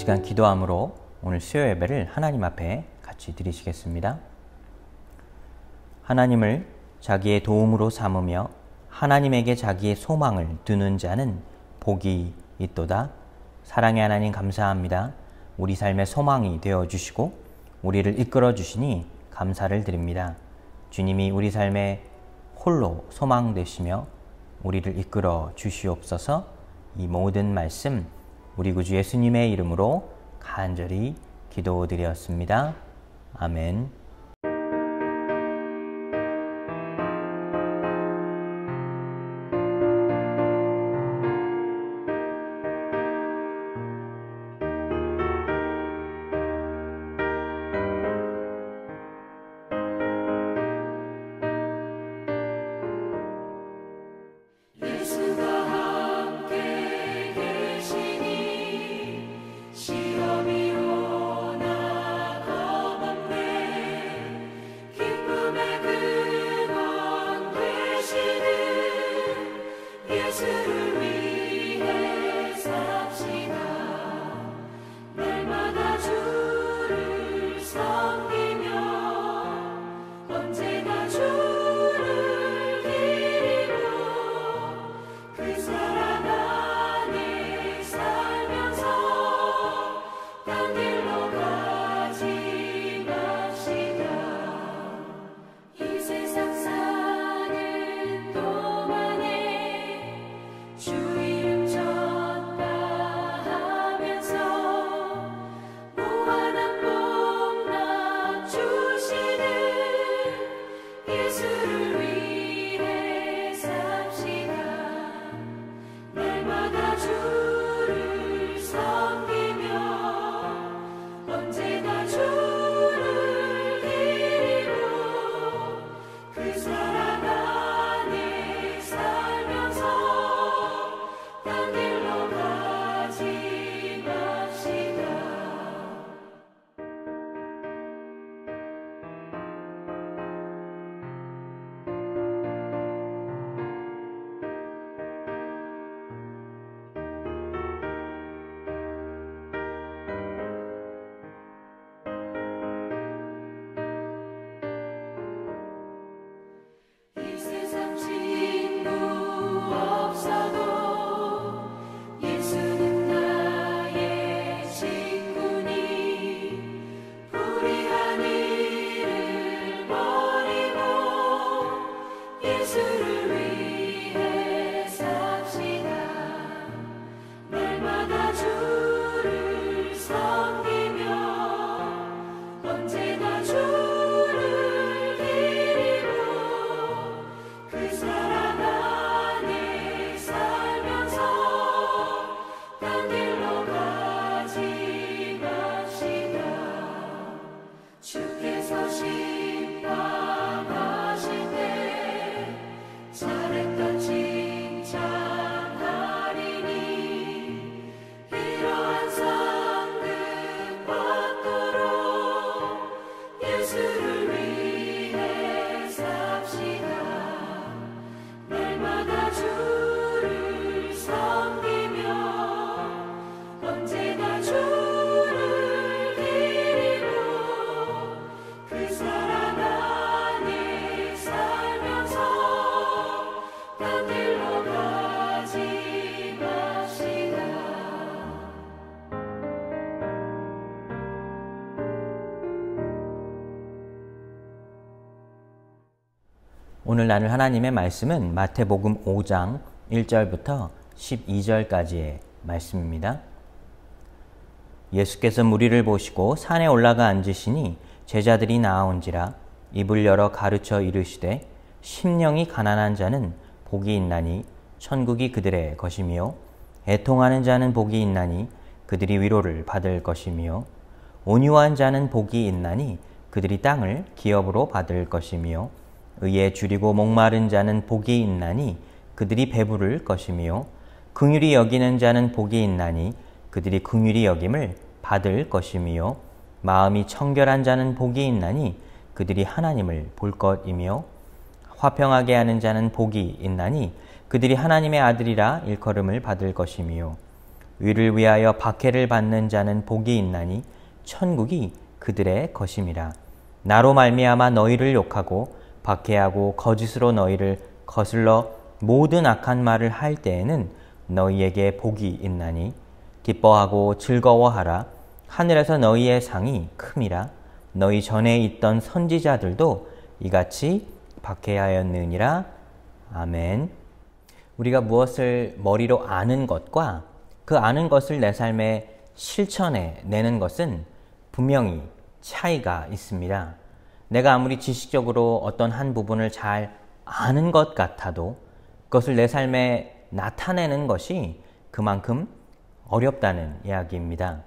시간 기도함으로 오늘 수요 예배를 하나님 앞에 같이 드리시겠습니다. 하나님을 자기의 도움으로 삼으며 하나님에게 자기의 소망을 두는 자는 복이 있도다. 사랑의 하나님 감사합니다. 우리 삶의 소망이 되어주시고 우리를 이끌어 주시니 감사를 드립니다. 주님이 우리 삶의 홀로 소망 되시며 우리를 이끌어 주시옵소서. 이 모든 말씀 우리 구주 예수님의 이름으로 간절히 기도드렸습니다. 아멘. 오늘 나눌 하나님의 말씀은 마태복음 5장 1절부터 12절까지의 말씀입니다. 예수께서 무리를 보시고 산에 올라가 앉으시니 제자들이 나아온지라 입을 열어 가르쳐 이르시되 심령이 가난한 자는 복이 있나니 천국이 그들의 것이며 애통하는 자는 복이 있나니 그들이 위로를 받을 것이며 온유한 자는 복이 있나니 그들이 땅을 기업으로 받을 것이며 의에 줄이고 목마른 자는 복이 있나니 그들이 배부를 것이며 긍휼히 여기는 자는 복이 있나니 그들이 긍휼히 여김을 받을 것이며 마음이 청결한 자는 복이 있나니 그들이 하나님을 볼 것이며 화평하게 하는 자는 복이 있나니 그들이 하나님의 아들이라 일컬음을 받을 것이며 위를 위하여 박해를 받는 자는 복이 있나니 천국이 그들의 것임이라. 나로 말미암아 너희를 욕하고 박해하고 거짓으로 너희를 거슬러 모든 악한 말을 할 때에는 너희에게 복이 있나니 기뻐하고 즐거워하라. 하늘에서 너희의 상이 큼이라. 너희 전에 있던 선지자들도 이같이 박해하였느니라. 아멘. 우리가 무엇을 머리로 아는 것과 그 아는 것을 내 삶에 실천해 내는 것은 분명히 차이가 있습니다. 내가 아무리 지식적으로 어떤 한 부분을 잘 아는 것 같아도 그것을 내 삶에 나타내는 것이 그만큼 어렵다는 이야기입니다.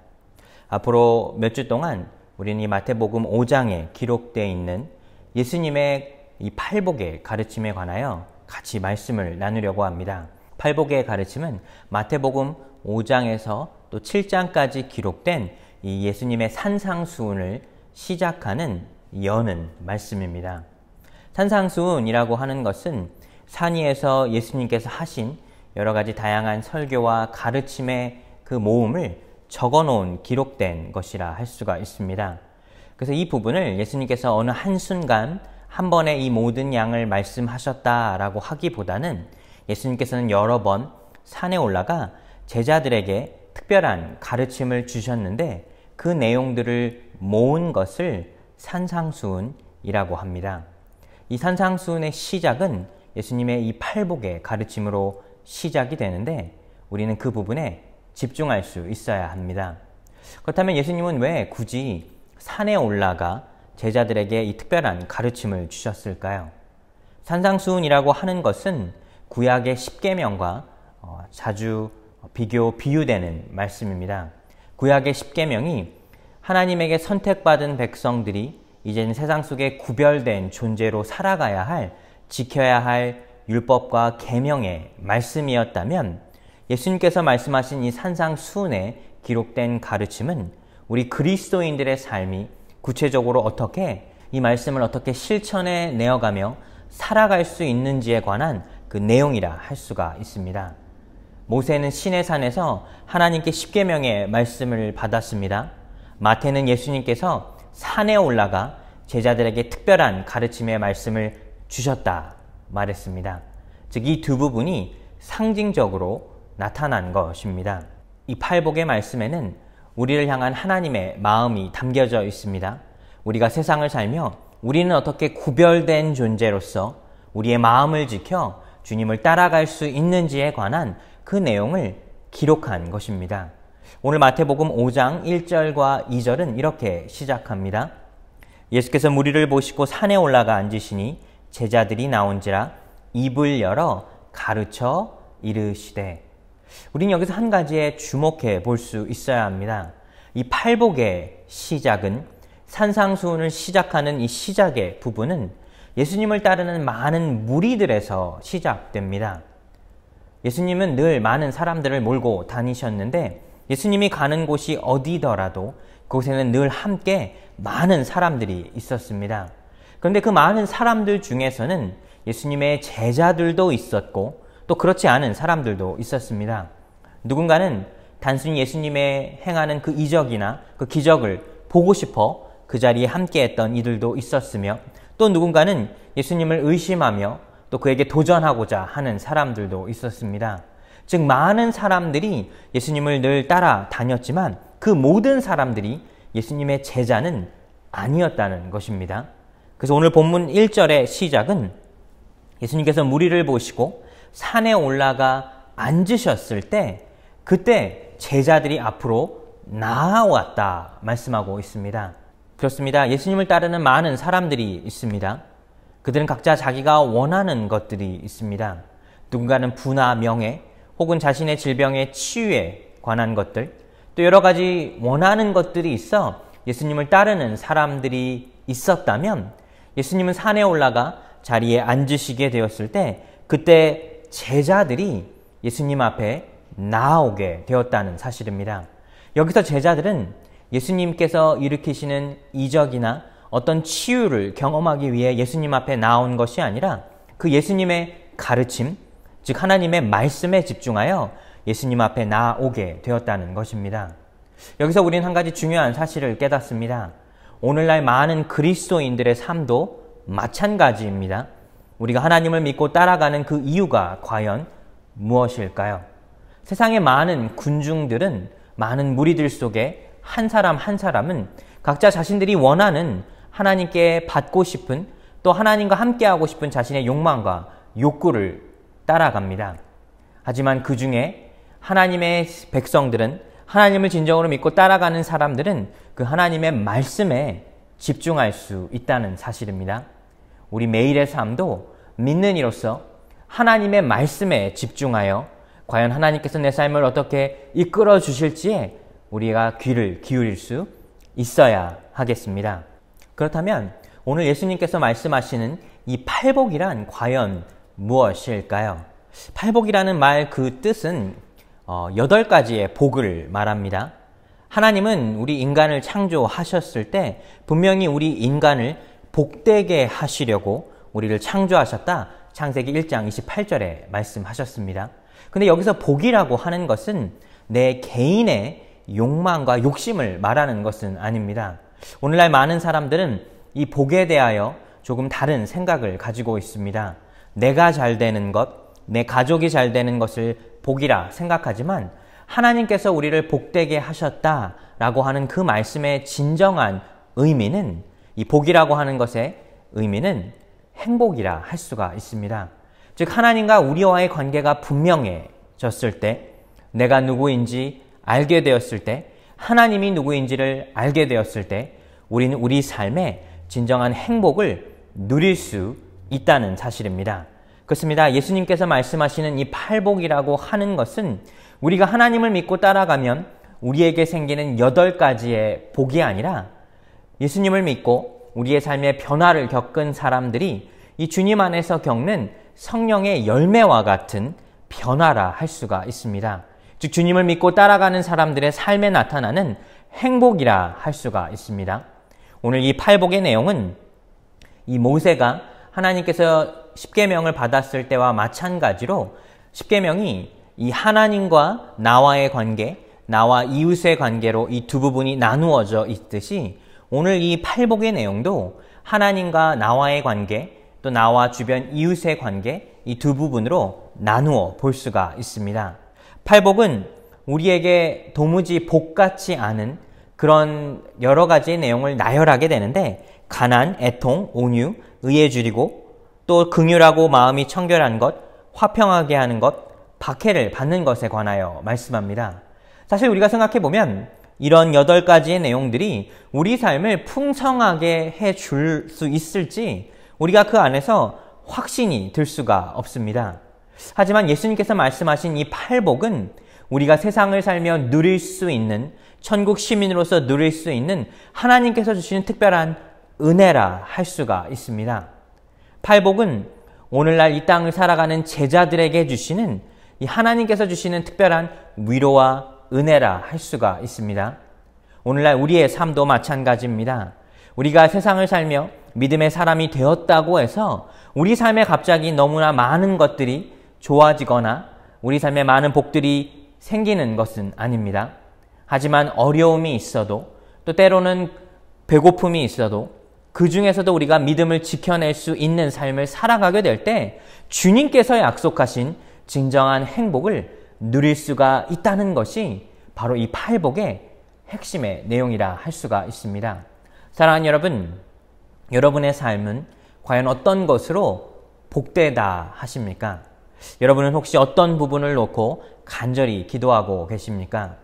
앞으로 몇 주 동안 우리는 이 마태복음 5장에 기록되어 있는 예수님의 이 팔복의 가르침에 관하여 같이 말씀을 나누려고 합니다. 팔복의 가르침은 마태복음 5장에서 또 7장까지 기록된 이 예수님의 산상수훈을 시작하는 여는 말씀입니다. 산상수훈이라고 하는 것은 산 위에서 예수님께서 하신 여러 가지 다양한 설교와 가르침의 그 모음을 적어놓은 기록된 것이라 할 수가 있습니다. 그래서 이 부분을 예수님께서 어느 한순간 한 번에 이 모든 양을 말씀하셨다라고 하기보다는 예수님께서는 여러 번 산에 올라가 제자들에게 특별한 가르침을 주셨는데 그 내용들을 모은 것을 산상수훈이라고 합니다. 이 산상수훈의 시작은 예수님의 이 팔복의 가르침으로 시작이 되는데 우리는 그 부분에 집중할 수 있어야 합니다. 그렇다면 예수님은 왜 굳이 산에 올라가 제자들에게 이 특별한 가르침을 주셨을까요? 산상수훈이라고 하는 것은 구약의 10계명과 자주 비유되는 말씀입니다. 구약의 10계명이 하나님에게 선택받은 백성들이 이제는 세상 속에 구별된 존재로 살아가야 할, 지켜야 할 율법과 계명의 말씀이었다면 예수님께서 말씀하신 이 산상수훈에 기록된 가르침은 우리 그리스도인들의 삶이 구체적으로 어떻게 이 말씀을 어떻게 실천해 내어가며 살아갈 수 있는지에 관한 그 내용이라 할 수가 있습니다. 모세는 시내산에서 하나님께 10계명의 말씀을 받았습니다. 마태는 예수님께서 산에 올라가 제자들에게 특별한 가르침의 말씀을 주셨다 말했습니다. 즉, 이 두 부분이 상징적으로 나타난 것입니다. 이 팔복의 말씀에는 우리를 향한 하나님의 마음이 담겨져 있습니다. 우리가 세상을 살며 우리는 어떻게 구별된 존재로서 우리의 마음을 지켜 주님을 따라갈 수 있는지에 관한 그 내용을 기록한 것입니다. 오늘 마태복음 5장 1절과 2절은 이렇게 시작합니다. 예수께서 무리를 보시고 산에 올라가 앉으시니 제자들이 나온지라 입을 열어 가르쳐 이르시되. 우리는 여기서 한 가지에 주목해 볼 수 있어야 합니다. 이 팔복의 시작은, 산상수훈을 시작하는 이 시작의 부분은 예수님을 따르는 많은 무리들에서 시작됩니다. 예수님은 늘 많은 사람들을 몰고 다니셨는데 예수님이 가는 곳이 어디더라도 그곳에는 늘 함께 많은 사람들이 있었습니다. 그런데 그 많은 사람들 중에서는 예수님의 제자들도 있었고 또 그렇지 않은 사람들도 있었습니다. 누군가는 단순히 예수님의 행하는 그 이적이나 그 기적을 보고 싶어 그 자리에 함께했던 이들도 있었으며 또 누군가는 예수님을 의심하며 또 그에게 도전하고자 하는 사람들도 있었습니다. 즉, 많은 사람들이 예수님을 늘 따라다녔지만 그 모든 사람들이 예수님의 제자는 아니었다는 것입니다. 그래서 오늘 본문 1절의 시작은 예수님께서 무리를 보시고 산에 올라가 앉으셨을 때 그때 제자들이 앞으로 나아왔다 말씀하고 있습니다. 그렇습니다. 예수님을 따르는 많은 사람들이 있습니다. 그들은 각자 자기가 원하는 것들이 있습니다. 누군가는 부나 명예 혹은 자신의 질병의 치유에 관한 것들, 또 여러 가지 원하는 것들이 있어 예수님을 따르는 사람들이 있었다면 예수님은 산에 올라가 자리에 앉으시게 되었을 때 그때 제자들이 예수님 앞에 나아오게 되었다는 사실입니다. 여기서 제자들은 예수님께서 일으키시는 이적이나 어떤 치유를 경험하기 위해 예수님 앞에 나온 것이 아니라 그 예수님의 가르침, 즉 하나님의 말씀에 집중하여 예수님 앞에 나오게 되었다는 것입니다. 여기서 우리는 한 가지 중요한 사실을 깨닫습니다. 오늘날 많은 그리스도인들의 삶도 마찬가지입니다. 우리가 하나님을 믿고 따라가는 그 이유가 과연 무엇일까요? 세상의 많은 군중들은, 많은 무리들 속에 한 사람 한 사람은 각자 자신들이 원하는, 하나님께 받고 싶은, 또 하나님과 함께하고 싶은 자신의 욕망과 욕구를 따라갑니다. 하지만 그 중에 하나님의 백성들은, 하나님을 진정으로 믿고 따라가는 사람들은 그 하나님의 말씀에 집중할 수 있다는 사실입니다. 우리 매일의 삶도 믿는 이로서 하나님의 말씀에 집중하여 과연 하나님께서 내 삶을 어떻게 이끌어 주실지에 우리가 귀를 기울일 수 있어야 하겠습니다. 그렇다면 오늘 예수님께서 말씀하시는 이 팔복이란 과연 무엇일까요? 팔복이라는 말 그 뜻은 8가지의 복을 말합니다. 하나님은 우리 인간을 창조하셨을 때 분명히 우리 인간을 복되게 하시려고 우리를 창조하셨다. 창세기 1장 28절에 말씀하셨습니다. 근데 여기서 복이라고 하는 것은 내 개인의 욕망과 욕심을 말하는 것은 아닙니다. 오늘날 많은 사람들은 이 복에 대하여 조금 다른 생각을 가지고 있습니다. 내가 잘 되는 것, 내 가족이 잘 되는 것을 복이라 생각하지만 하나님께서 우리를 복되게 하셨다라고 하는 그 말씀의 진정한 의미는, 이 복이라고 하는 것의 의미는 행복이라 할 수가 있습니다. 즉 하나님과 우리와의 관계가 분명해졌을 때, 내가 누구인지 알게 되었을 때, 하나님이 누구인지를 알게 되었을 때 우리는 우리 삶에 진정한 행복을 누릴 수 있다는 사실입니다. 그렇습니다. 예수님께서 말씀하시는 이 팔복이라고 하는 것은 우리가 하나님을 믿고 따라가면 우리에게 생기는 8가지의 복이 아니라 예수님을 믿고 우리의 삶의 변화를 겪은 사람들이 이 주님 안에서 겪는 성령의 열매와 같은 변화라 할 수가 있습니다. 즉 주님을 믿고 따라가는 사람들의 삶에 나타나는 행복이라 할 수가 있습니다. 오늘 이 팔복의 내용은 이 모세가 하나님께서 십계명을 받았을 때와 마찬가지로 십계명이 이 하나님과 나와의 관계, 나와 이웃의 관계로 이 두 부분이 나누어져 있듯이 오늘 이 팔복의 내용도 하나님과 나와의 관계, 또 나와 주변 이웃의 관계, 이 두 부분으로 나누어 볼 수가 있습니다. 팔복은 우리에게 도무지 복 같지 않은 그런 여러 가지의 내용을 나열하게 되는데, 가난, 애통, 온유, 의에 줄이고, 또 긍휼하고 마음이 청결한 것, 화평하게 하는 것, 박해를 받는 것에 관하여 말씀합니다. 사실 우리가 생각해보면 이런 8가지의 내용들이 우리 삶을 풍성하게 해줄 수 있을지 우리가 그 안에서 확신이 들 수가 없습니다. 하지만 예수님께서 말씀하신 이 팔복은 우리가 세상을 살며 누릴 수 있는, 천국 시민으로서 누릴 수 있는 하나님께서 주시는 특별한 은혜라 할 수가 있습니다. 팔복은 오늘날 이 땅을 살아가는 제자들에게 주시는, 이 하나님께서 주시는 특별한 위로와 은혜라 할 수가 있습니다. 오늘날 우리의 삶도 마찬가지입니다. 우리가 세상을 살며 믿음의 사람이 되었다고 해서 우리 삶에 갑자기 너무나 많은 것들이 좋아지거나 우리 삶에 많은 복들이 생기는 것은 아닙니다. 하지만 어려움이 있어도, 또 때로는 배고픔이 있어도, 그 중에서도 우리가 믿음을 지켜낼 수 있는 삶을 살아가게 될 때 주님께서 약속하신 진정한 행복을 누릴 수가 있다는 것이 바로 이 팔복의 핵심의 내용이라 할 수가 있습니다. 사랑하는 여러분, 여러분의 삶은 과연 어떤 것으로 복되다 하십니까? 여러분은 혹시 어떤 부분을 놓고 간절히 기도하고 계십니까?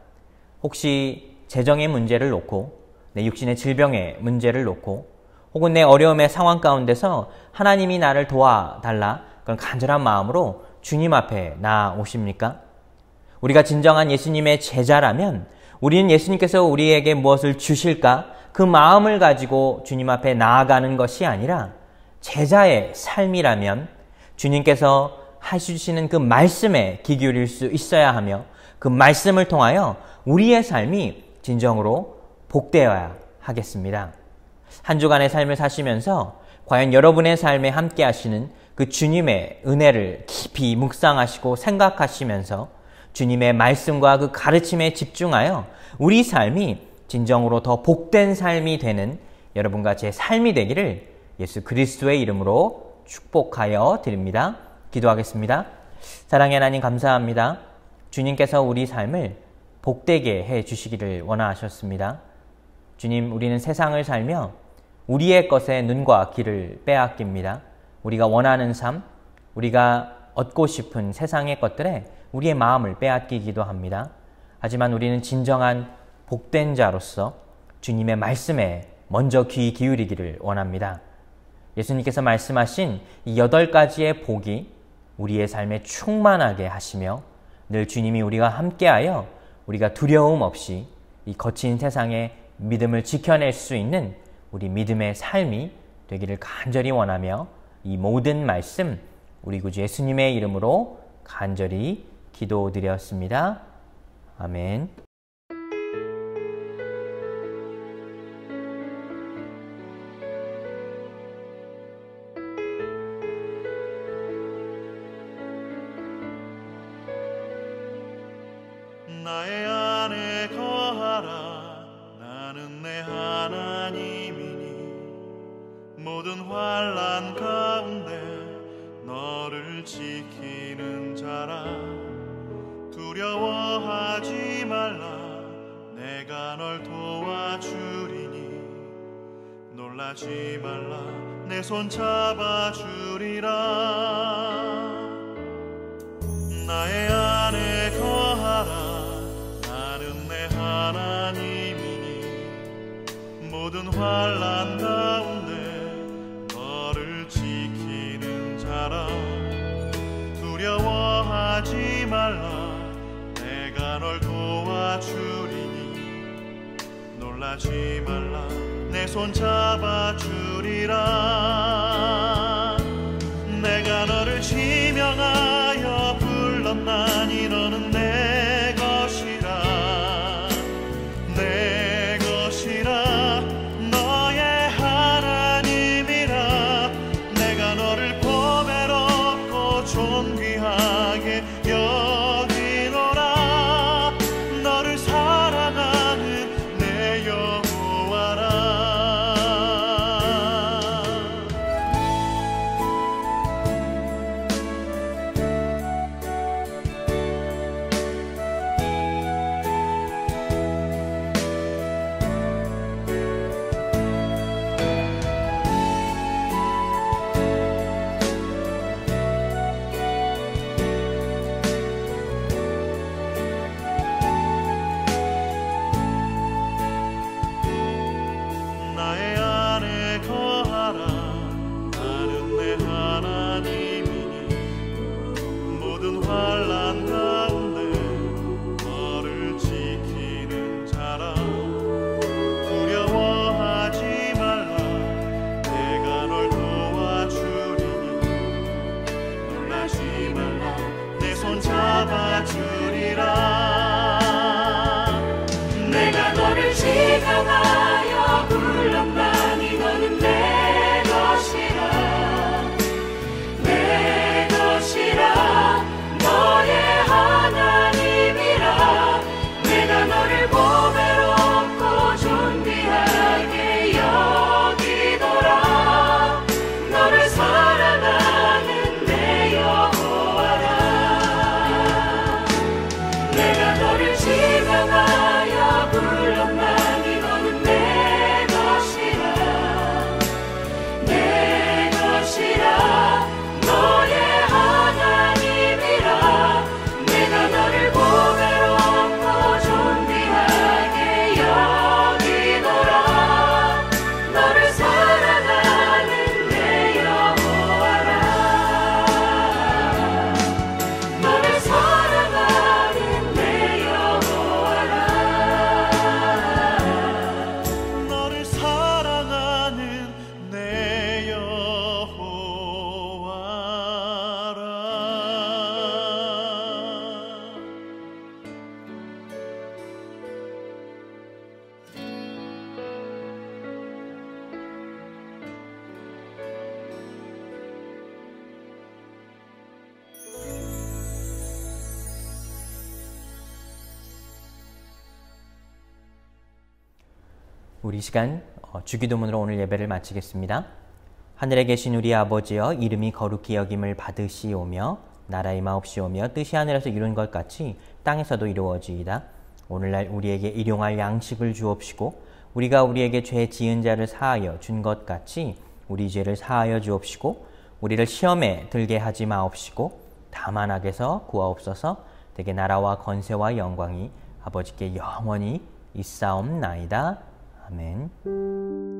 혹시 재정의 문제를 놓고, 내 육신의 질병의 문제를 놓고, 혹은 내 어려움의 상황 가운데서 하나님이 나를 도와달라, 그런 간절한 마음으로 주님 앞에 나아오십니까? 우리가 진정한 예수님의 제자라면 우리는 예수님께서 우리에게 무엇을 주실까? 그 마음을 가지고 주님 앞에 나아가는 것이 아니라, 제자의 삶이라면 주님께서 하시는 그 말씀에 귀 기울일 수 있어야 하며, 그 말씀을 통하여 우리의 삶이 진정으로 복되어야 하겠습니다. 한 주간의 삶을 사시면서 과연 여러분의 삶에 함께 하시는 그 주님의 은혜를 깊이 묵상하시고 생각하시면서 주님의 말씀과 그 가르침에 집중하여 우리 삶이 진정으로 더 복된 삶이 되는 여러분과 제 삶이 되기를 예수 그리스도의 이름으로 축복하여 드립니다. 기도하겠습니다. 사랑의 하나님 감사합니다. 주님께서 우리 삶을 복되게 해 주시기를 원하셨습니다. 주님, 우리는 세상을 살며 우리의 것에 눈과 귀를 빼앗깁니다. 우리가 원하는 삶, 우리가 얻고 싶은 세상의 것들에 우리의 마음을 빼앗기기도 합니다. 하지만 우리는 진정한 복된 자로서 주님의 말씀에 먼저 귀 기울이기를 원합니다. 예수님께서 말씀하신 이 8가지의 복이 우리의 삶에 충만하게 하시며 늘 주님이 우리와 함께하여 우리가 두려움 없이 이 거친 세상의 믿음을 지켜낼 수 있는 우리 믿음의 삶이 되기를 간절히 원하며 이 모든 말씀 우리 구주 예수님의 이름으로 간절히 기도드렸습니다. 아멘. 나의 안에 거하라. 나는 내 하나님이니 모든 환난 가운데 너를 지키는 자라. 두려워하지 말라. 내가 널 도와주리니 놀라지 말라. 내 손 잡아주리라. 나의 안에 거하라. 하나님이니 모든 환난 가운데 너를 지키는 자라. 두려워하지 말라. 내가 널 도와주리니 놀라지 말라. 내 손 잡아주리라. 내가 너를 지명하여 불렀나니 너는 내 것이라. 내 것이라. 너의 하나님이라. 내가 너를 보배롭고 존귀하게 여기노라. 너를 사랑하는 내 여호와라. 나의 안에 거하라. 나는 내 하나님이니 모든 환난 가운데 너를 지키는 자라. 두려워하지 말라. 내가 널 도와주리니 놀라지 말라. 내 손 잡아주리라. 내가 너를 지명하여 불렀나니 너는 내 것이라. 내 것이라. 너의 하나님이라. 내가 너를 보배롭고 존귀하게 여기노라. 너를 사랑하는 내 여호와라. 우리 시간 주기도문으로 오늘 예배를 마치겠습니다. 하늘에 계신 우리 아버지여, 이름이 거룩히 여김을 받으시오며 나라의 마옵시오며 뜻이 하늘에서 이룬 것 같이 땅에서도 이루어지이다. 오늘날 우리에게 일용할 양식을 주옵시고 우리가 우리에게 죄 지은 자를 사하여 준 것 같이 우리 죄를 사하여 주옵시고 우리를 시험에 들게 하지 마옵시고 다만 악에서 구하옵소서. 대개 나라와 권세와 영광이 아버지께 영원히 있사옵나이다. 아멘.